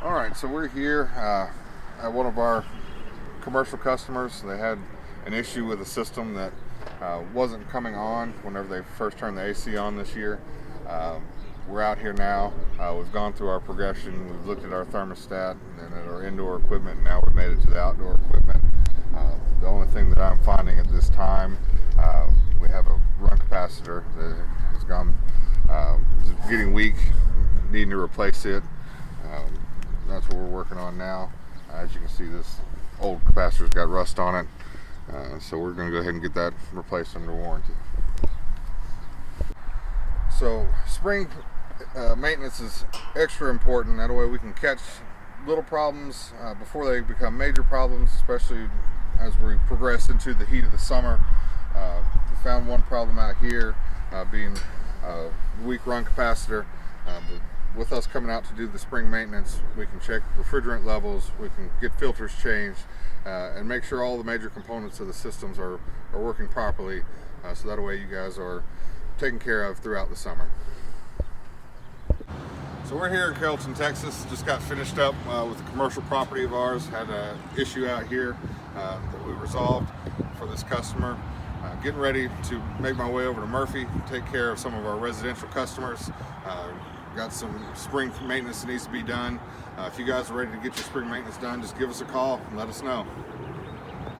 All right, so we're here at one of our commercial customers. They had an issue with a system that wasn't coming on whenever they first turned the AC on this year. We're out here now. We've gone through our progression. We've looked at our thermostat and at our indoor equipment. And now we've made it to the outdoor equipment. The only thing that I'm finding at this time, we have a run capacitor that has gone getting weak, needing to replace it. That's what we're working on now. As you can see, this old capacitor's got rust on it, so we're going to go ahead and get that replaced under warranty. So spring maintenance is extra important. That way we can catch little problems before they become major problems, especially as we progress into the heat of the summer. We found one problem out here being a weak run capacitor. But with us coming out to do the spring maintenance, we can check refrigerant levels, we can get filters changed, and make sure all the major components of the systems are working properly, so that way you guys are taken care of throughout the summer. So we're here in Carrollton, Texas. Just got finished up with a commercial property of ours. Had an issue out here that we resolved for this customer. Getting ready to make my way over to Murphy, take care of some of our residential customers. Got some spring maintenance that needs to be done. If you guys are ready to get your spring maintenance done, just give us a call and let us know.